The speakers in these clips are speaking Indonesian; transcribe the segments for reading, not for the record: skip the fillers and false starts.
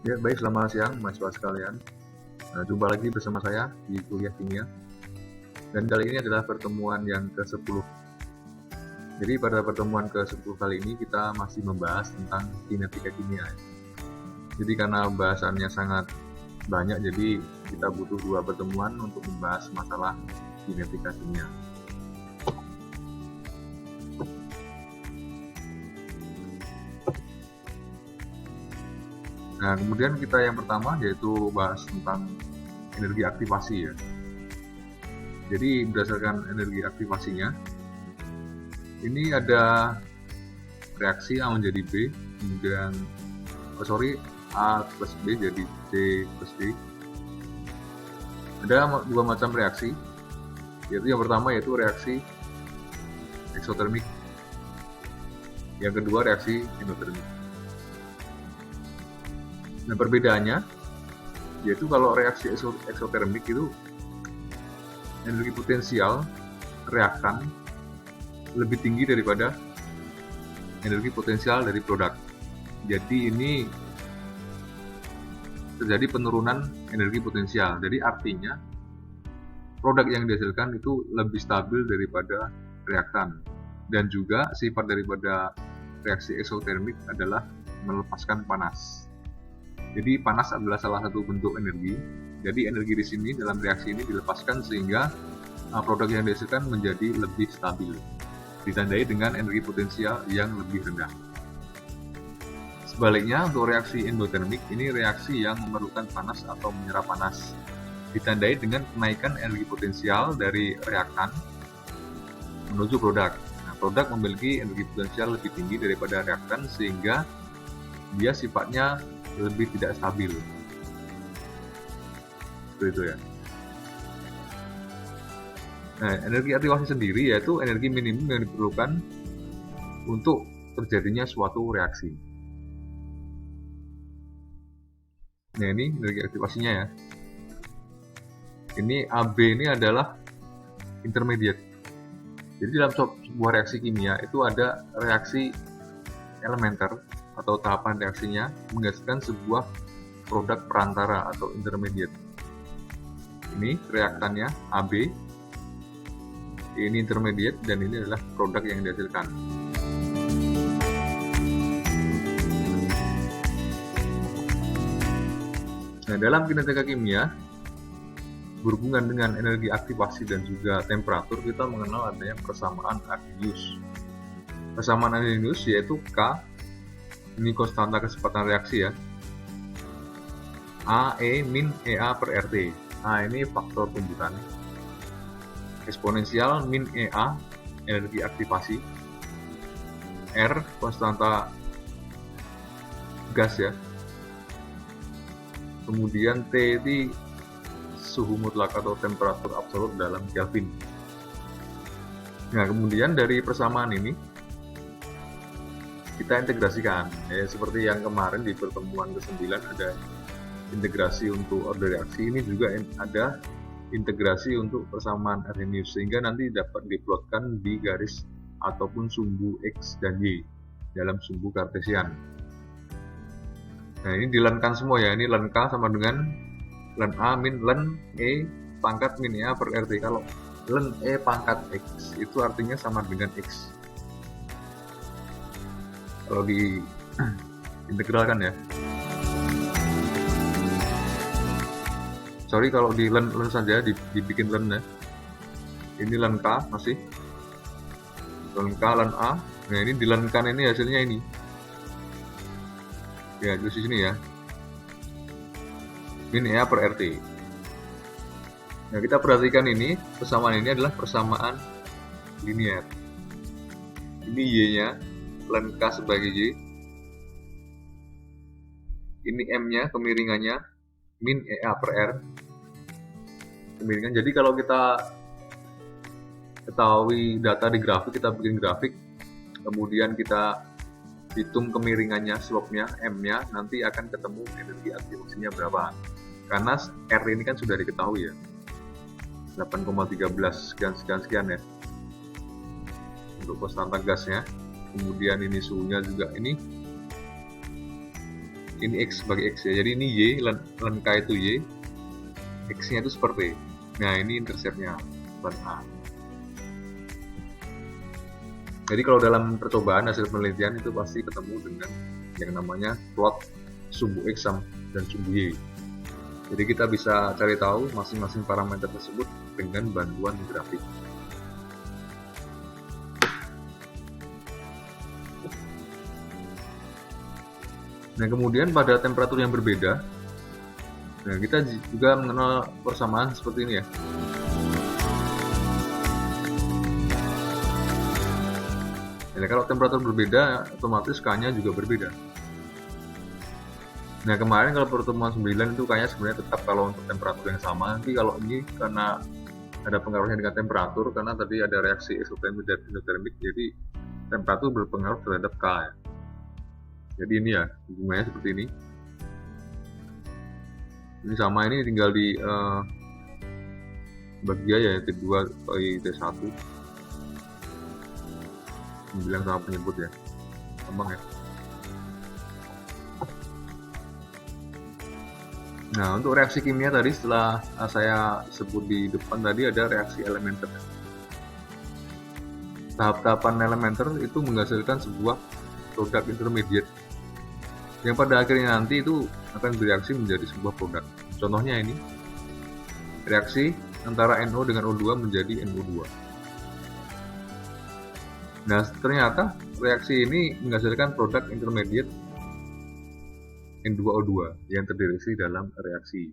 Ya, baik, selamat siang mahasiswa sekalian. Jumpa lagi bersama saya di kuliah kimia. Dan kali ini adalah pertemuan yang ke-10. Jadi pada pertemuan ke-10 kali ini kita masih membahas tentang kinetika kimia. Jadi karena bahasannya sangat banyak, jadi kita butuh 2 pertemuan untuk membahas masalah kinetika kimia. Nah, kemudian kita yang pertama yaitu bahas tentang energi aktivasi ya. Jadi berdasarkan energi aktivasinya, ini ada reaksi A menjadi B, kemudian A plus B jadi C plus D. Ada 2 macam reaksi, yaitu yang pertama yaitu reaksi eksotermik, yang kedua reaksi endotermik. Nah, perbedaannya yaitu kalau reaksi eksotermik itu energi potensial reaktan lebih tinggi daripada energi potensial dari produk. Jadi ini terjadi penurunan energi potensial. Jadi artinya produk yang dihasilkan itu lebih stabil daripada reaktan. Dan juga sifat daripada reaksi eksotermik adalah melepaskan panas. Jadi panas adalah salah satu bentuk energi. Jadi energi di sini dalam reaksi ini dilepaskan sehingga produk yang dihasilkan menjadi lebih stabil. Ditandai dengan energi potensial yang lebih rendah. Sebaliknya untuk reaksi endotermik ini reaksi yang memerlukan panas atau menyerap panas. Ditandai dengan kenaikan energi potensial dari reaktan menuju produk. Nah, produk memiliki energi potensial lebih tinggi daripada reaktan sehingga dia sifatnya lebih tidak stabil. Seperti itu ya. Nah, energi aktivasi sendiri yaitu energi minimum yang diperlukan untuk terjadinya suatu reaksi. Nah, ini energi aktivasinya ya. Ini AB ini adalah intermediate. Jadi dalam sebuah reaksi kimia itu ada reaksi elementer atau tahapan reaksinya menghasilkan sebuah produk perantara atau intermediate. Ini reaktannya AB, ini intermediate, dan ini adalah produk yang dihasilkan. Nah, dalam kinetika kimia berhubungan dengan energi aktivasi dan juga temperatur, kita mengenal adanya persamaan Arrhenius. Persamaan Arrhenius yaitu K, ini konstanta kecepatan reaksi ya, A E min EA per RT. A ini faktor tumbukan, eksponensial min EA energi aktivasi, R konstanta gas ya, kemudian T itu suhu mutlak atau temperatur absolut dalam Kelvin. Nah, kemudian dari persamaan ini kita integrasikan ya, seperti yang kemarin di pertemuan ke-9 ada integrasi untuk order reaksi, ini juga ada integrasi untuk persamaan Arrhenius sehingga nanti dapat diplotkan di garis ataupun sumbu X dan Y dalam sumbu kartesian. Nah, ini dilenkan semua ya, ini len K sama dengan len A min len E pangkat min EA per RT. Kalau len E pangkat X itu artinya sama dengan X. Kalau di integralkan ya. Sorry kalau di len saja dibikin len ya. Ini len K masih. Len K, len A. Nah, ini dilenkan ini hasilnya ini. Ya, di sini ya. Min EA per RT. Nah, kita perhatikan ini, persamaan ini adalah persamaan linear. Ini Y-nya, len K sebagai Y. Ini M-nya, kemiringannya, min EA per R. Kemiringan. Jadi kalau kita ketahui data di grafik, kita bikin grafik, kemudian kita hitung kemiringannya, slope-nya, M-nya, nanti akan ketemu energi aktivasinya berapa. Karena R ini kan sudah diketahui ya, 8,13 sekian ya untuk konstanta gasnya. Kemudian ini suhunya juga, ini Ini X sebagai X ya. Jadi ini Y, ln K itu Y, X-nya itu seperti. Nah, ini interceptnya ln A. Jadi kalau dalam percobaan hasil penelitian itu pasti ketemu dengan yang namanya plot sumbu X dan sumbu Y. Jadi kita bisa cari tahu masing-masing parameter tersebut dengan bantuan grafik. Nah, kemudian pada temperatur yang berbeda, nah kita juga mengenal persamaan seperti ini ya. Nah, kalau temperatur berbeda, otomatis K-nya juga berbeda. Nah, kemarin kalau pertemuan 9 itu kayaknya sebenarnya tetap kalau untuk temperatur yang sama. Nanti kalau ini karena ada pengaruhnya dengan temperatur, karena tadi ada reaksi eksotermik dan endotermik, jadi temperatur berpengaruh terhadap K ya. Jadi ini ya, hubungannya seperti ini. Ini sama, ini tinggal di bagian ya, T2 kali T1. Bilang sama penyebut ya, gampang ya. Nah, untuk reaksi kimia tadi setelah saya sebut di depan tadi ada reaksi elementer. Tahap-tahapan elementer itu menghasilkan sebuah produk intermediate yang pada akhirnya nanti itu akan bereaksi menjadi sebuah produk. Contohnya ini, reaksi antara NO dengan O2 menjadi NO2. Nah, ternyata reaksi ini menghasilkan produk intermediate N2O2 yang terdeteksi dalam reaksi.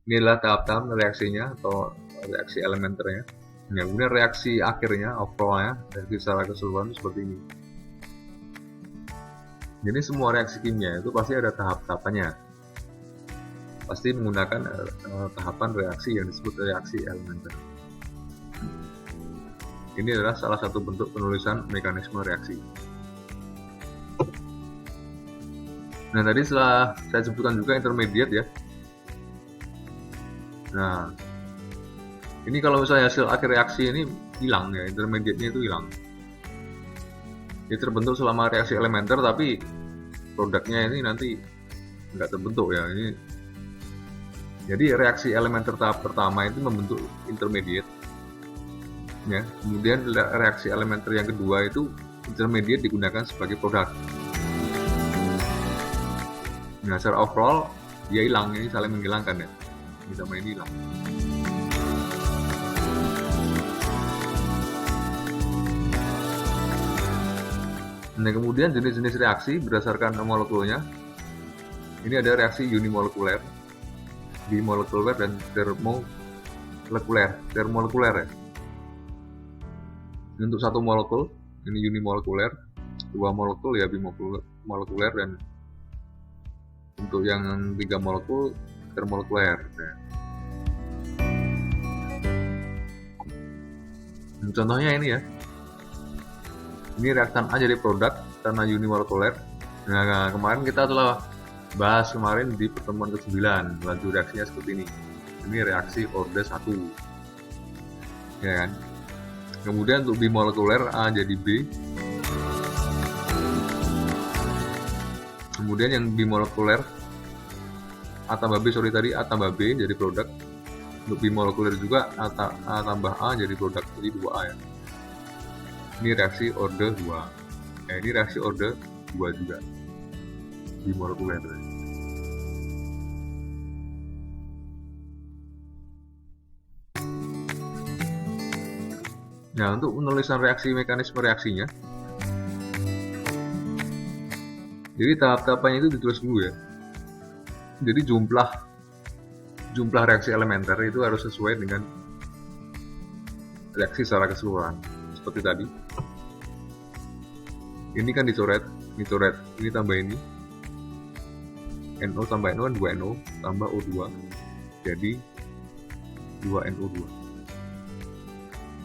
Ini adalah tahap-tahap reaksinya atau reaksi elementernya. Nah, kemudian reaksi akhirnya, overall-nya, reaksi secara keseluruhan seperti ini. Jadi semua reaksi kimia itu pasti ada tahap-tahapannya. Pasti menggunakan tahapan reaksi yang disebut reaksi elementer. Ini adalah salah satu bentuk penulisan mekanisme reaksi. Nah, tadi setelah saya sebutkan juga intermediate ya. Nah, ini kalau misalnya hasil akhir reaksi ini hilang ya, intermediate-nya itu hilang. Dia terbentuk selama reaksi elementer, tapi produknya ini nanti nggak terbentuk ya. Ini jadi reaksi elementer tahap pertama itu membentuk intermediate. Ya, kemudian reaksi elementer yang kedua itu intermediate digunakan sebagai produk. Nah, secara overall dia hilang, ini saling menghilangkan ya. Ini sama ini hilang. Nah, kemudian jenis-jenis reaksi berdasarkan molekulnya. Ini ada reaksi unimolekuler, bimolekuler, dan termolekuler ya. Untuk satu molekul ini unimolekuler, dua molekul ya bimolekuler, dan untuk yang 3 molekul termolekuler. Nah, contohnya ini ya. Ini reaktan A jadi produk karena unimolekuler. Nah, kemarin kita telah bahas kemarin di pertemuan ke-9, laju reaksinya seperti ini. Ini reaksi orde 1. Ya kan? Kemudian untuk bimolekuler A jadi B. Kemudian yang bimolekuler A tambah B jadi produk. Untuk bimolekuler juga A tambah A jadi produk, jadi 2A ya. Ini reaksi orde 2. Ini reaksi orde 2 juga, bimolekuler. Nah, untuk penulisan mekanisme reaksinya, jadi tahap-tahapannya itu ditulis dulu ya. Jadi jumlah reaksi elementer itu harus sesuai dengan reaksi secara keseluruhan. Seperti tadi. Ini kan dicoret, ini tambah ini. NO tambah NO kan 2NO tambah O2. Jadi 2NO2.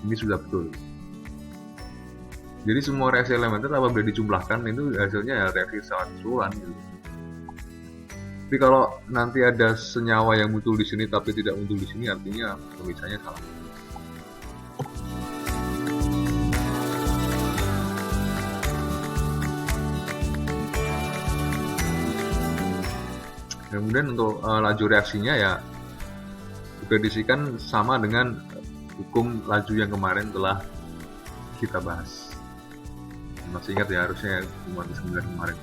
Ini sudah betul. Jadi semua reaksi elementer apabila dijumlahkan itu hasilnya ya reaksi secara keseluruhan gitu. Tapi kalau nanti ada senyawa yang muncul di sini tapi tidak muncul di sini, artinya tulisannya salah. Kemudian untuk laju reaksinya ya dipredisikan sama dengan hukum laju yang kemarin telah kita bahas. Masih ingat ya harusnya hukuman ke-9 kemarin.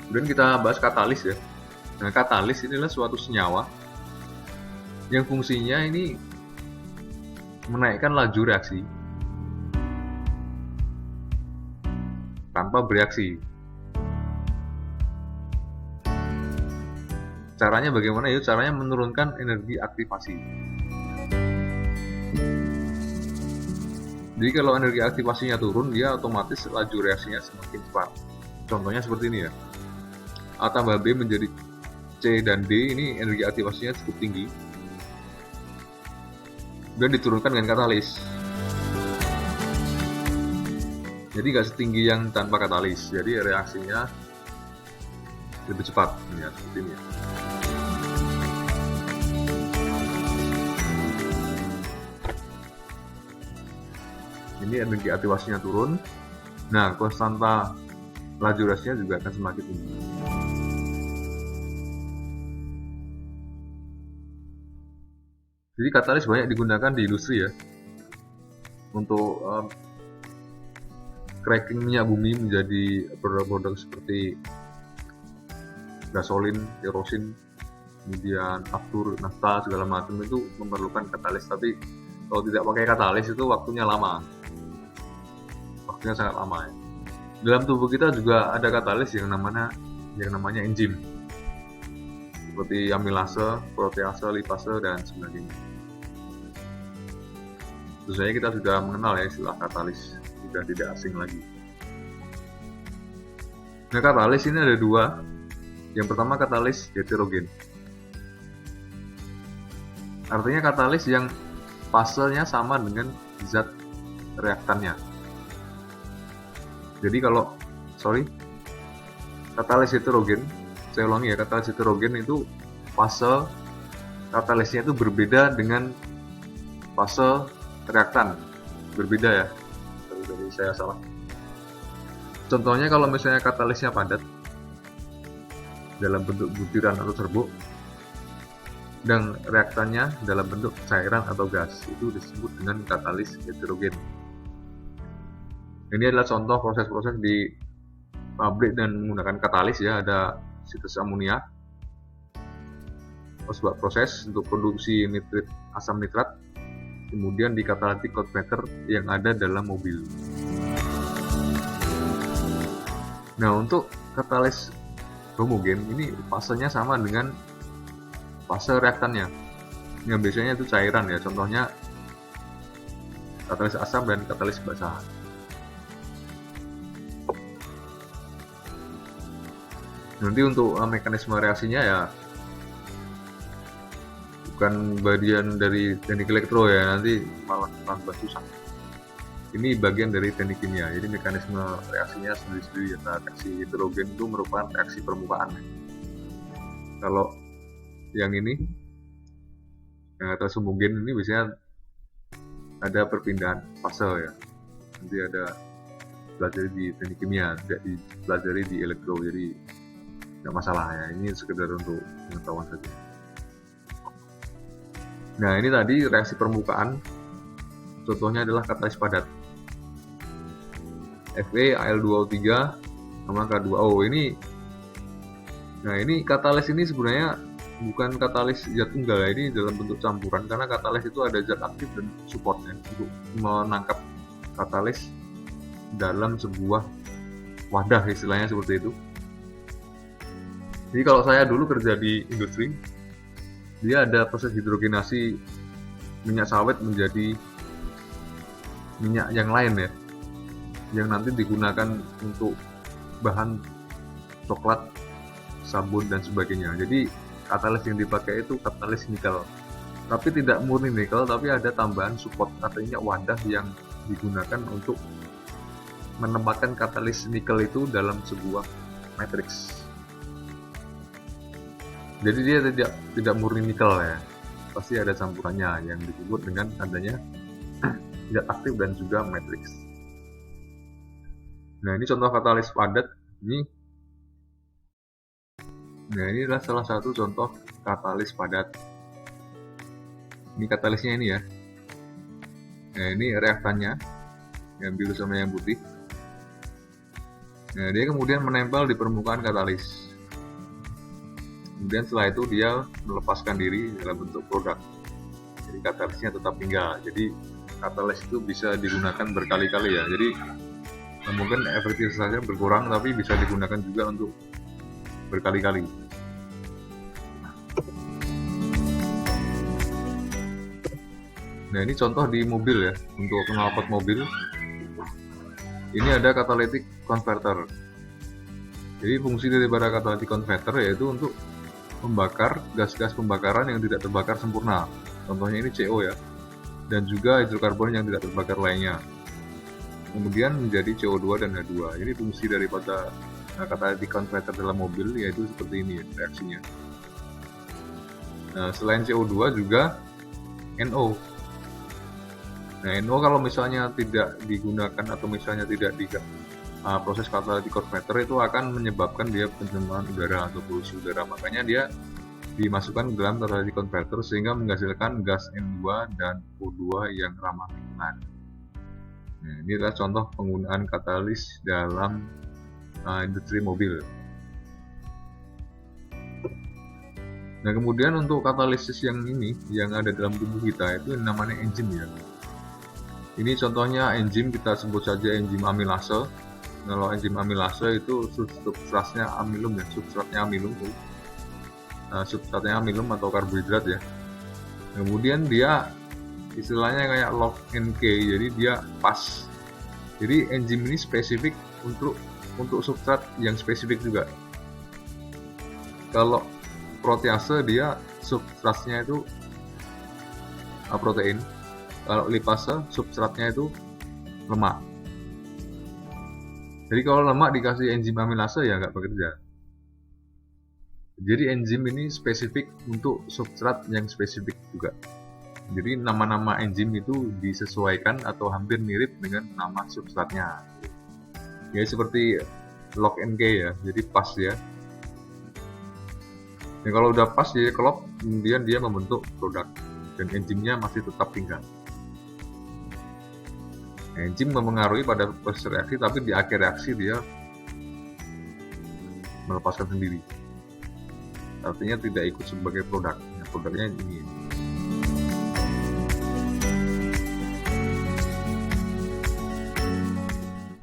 Kemudian kita bahas katalis ya. Nah, katalis inilah suatu senyawa yang fungsinya ini menaikkan laju reaksi tanpa bereaksi. Caranya bagaimana? Yuk, caranya menurunkan energi aktivasi. Jadi kalau energi aktivasinya turun, dia otomatis laju reaksinya semakin cepat. Contohnya seperti ini ya. A tambah B menjadi C dan D, ini energi aktivasinya cukup tinggi dan diturunkan dengan katalis. Jadi nggak setinggi yang tanpa katalis, jadi reaksinya lebih cepat ya, seperti ini ya. Ini energi aktivasinya turun, nah konstanta laju reaksinya juga akan semakin tinggi. Jadi katalis banyak digunakan di industri ya, untuk cracking minyak bumi menjadi produk-produk seperti gasolin, kerosin, kemudian aftur, nafta, segala macam itu memerlukan katalis. Tapi kalau tidak pakai katalis itu waktunya lama, waktunya sangat lama ya. Dalam tubuh kita juga ada katalis yang namanya enzim, seperti amilase, protease, lipase, dan sebagainya. Tentu saja kita sudah mengenal ya istilah katalis, sudah tidak asing lagi. Nah, katalis ini ada dua. Yang pertama katalis heterogen. Artinya katalis yang fasenya sama dengan zat reaktannya. Jadi katalis heterogen, saya ulangi ya, katalis heterogen itu fase katalisnya itu berbeda dengan fase reaktan, berbeda ya. Jadi saya salah. Contohnya kalau misalnya katalisnya padat dalam bentuk butiran atau serbuk dan reaktannya dalam bentuk cairan atau gas, itu disebut dengan katalis heterogen. Ini adalah contoh proses-proses di pabrik dan menggunakan katalis ya. Ada sintesis amonia, sebuah proses untuk produksi asam nitrat, kemudian di catalytic converter yang ada dalam mobil. Nah, untuk katalis homogen ini fasenya sama dengan fase reaktannya, yang biasanya itu cairan ya, contohnya katalis asam dan katalis basa. Nanti untuk mekanisme reaksinya ya bukan bagian dari teknik elektro ya, nanti malah tambah susah. Ini bagian dari teknik kimia, jadi mekanisme reaksinya sendiri-sendiri ya. Reaksi heterogen itu merupakan reaksi permukaan. Kalau yang ini, yang katalis homogen ini biasanya ada perpindahan fase ya. Nanti ada pelajari di teknik kimia, tidak dipelajari di elektro, jadi nggak masalah ya, ini sekedar untuk pengetahuan saja. Nah, ini tadi reaksi permukaan, contohnya adalah katalis padat, FeAl2O3 sama K2O. Nah ini katalis ini sebenarnya bukan katalis zat tunggal ya, ini dalam bentuk campuran, karena katalis itu ada zat aktif dan supportnya untuk menangkap katalis dalam sebuah wadah, istilahnya seperti itu. Jadi kalau saya dulu kerja di industri, dia ada proses hidrogenasi minyak sawit menjadi minyak yang lain ya, yang nanti digunakan untuk bahan coklat, sabun, dan sebagainya. Jadi katalis yang dipakai itu katalis nikel, tapi tidak murni nikel, tapi ada tambahan support, artinya wadah yang digunakan untuk menempatkan katalis nikel itu dalam sebuah matriks. Jadi dia tidak murni nikel ya, pasti ada campurannya yang disebut dengan adanya zat aktif dan juga matriks. Nah ini contoh katalis padat, ini Nah, ini adalah salah satu contoh katalis padat. Ini katalisnya ini ya. Nah, ini reaktannya yang biru sama yang putih. Nah, dia kemudian menempel di permukaan katalis. Kemudian setelah itu dia melepaskan diri dalam bentuk produk. Jadi katalisnya tetap tinggal. Jadi katalis itu bisa digunakan berkali-kali ya. Jadi mungkin efektivitasnya berkurang, tapi bisa digunakan juga untuk berkali-kali. Nah, ini contoh di mobil ya, untuk knalpot mobil. Ini ada catalytic converter. Jadi fungsi daripada catalytic converter yaitu untuk membakar gas-gas pembakaran yang tidak terbakar sempurna. Contohnya ini CO ya, dan juga hidrokarbon yang tidak terbakar lainnya. Kemudian menjadi CO2 dan H2. Ini fungsi daripada catalytic converter dalam mobil, yaitu seperti ini ya, reaksinya. Nah, selain CO2 juga NO. Nah, NO kalau misalnya tidak digunakan atau misalnya tidak di proses catalytic converter itu akan menyebabkan dia pencemaran udara atau polusi udara. Makanya dia dimasukkan ke dalam catalytic converter sehingga menghasilkan gas N2 dan O2 yang ramah lingkungan. Nah, ini adalah contoh penggunaan katalis dalam industri mobil. Nah, kemudian untuk katalisis yang ini yang ada dalam tubuh kita itu namanya enzim ya. Ini contohnya enzim, kita sebut saja enzim amilase. Kalau enzim amilase itu substratnya amilum ya, substratnya amilum atau karbohidrat ya. Kemudian dia istilahnya kayak lock and key, jadi dia pas. Jadi enzim ini spesifik untuk substrat yang spesifik juga. Kalau protease dia substratnya itu protein. Kalau lipase substratnya itu lemak. Jadi kalau lemak dikasih enzim amilase ya nggak bekerja. Jadi enzim ini spesifik untuk substrat yang spesifik juga. Jadi nama-nama enzim itu disesuaikan atau hampir mirip dengan nama substratnya. Ya seperti lock and key ya, jadi pas ya. Dan kalau udah pas dia klop, kemudian dia membentuk produk dan enzimnya masih tetap tinggal. Enzim mempengaruhi pada proses reaksi, tapi di akhir reaksi dia melepaskan sendiri. Artinya tidak ikut sebagai produk. Nah, produknya ini.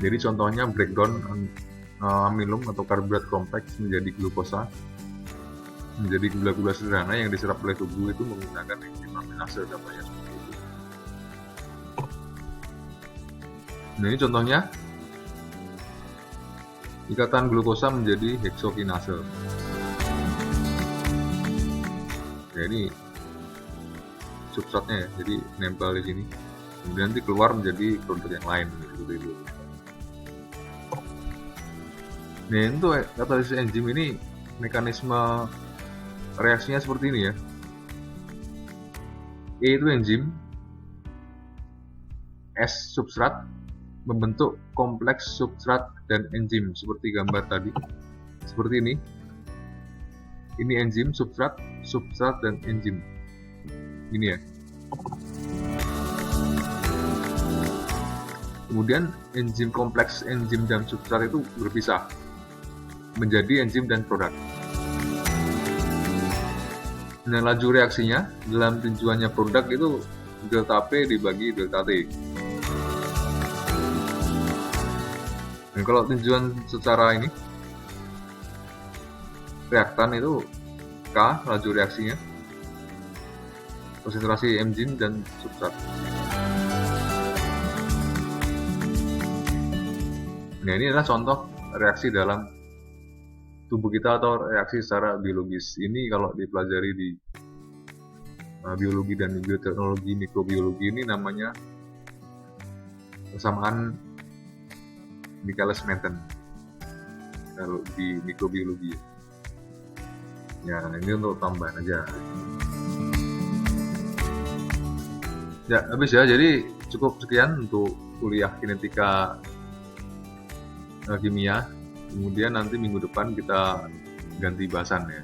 Jadi contohnya breakdown amilum atau karbohidrat kompleks menjadi glukosa, menjadi gula-gula sederhana yang diserap oleh tubuh itu menggunakan enzim amilase namanya seperti itu. Nah, ini contohnya ikatan glukosa menjadi heksokinase. Ya, ini substratnya ya, jadi nempel di sini. Kemudian nanti keluar menjadi produk yang lain seperti itu. Nah, untuk katalisis enzim ini mekanisme reaksinya seperti ini ya. E itu enzim, S substrat, membentuk kompleks substrat dan enzim seperti gambar tadi. Seperti ini. Ini enzim, substrat dan enzim. Ini ya. Kemudian enzim kompleks, enzim dan substrat itu berpisah menjadi enzim dan produk. Nah, laju reaksinya dalam tinjuannya produk itu delta P dibagi delta T. Dan kalau tinjuan secara ini reaktan itu K laju reaksinya, konsentrasi enzim dan substrat. Nah, ini adalah contoh reaksi dalam tubuh kita atau reaksi secara biologis. Ini kalau dipelajari di biologi dan bioteknologi, mikrobiologi, ini namanya persamaan Michaelis-Menten kalau di mikrobiologi. Ya, ini untuk tambahan aja. Ya, habis ya. Jadi cukup sekian untuk kuliah kinetika kimia. Kemudian nanti minggu depan kita ganti bahasan ya.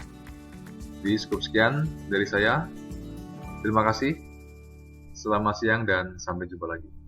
Jadi cukup sekian dari saya. Terima kasih. Selamat siang dan sampai jumpa lagi.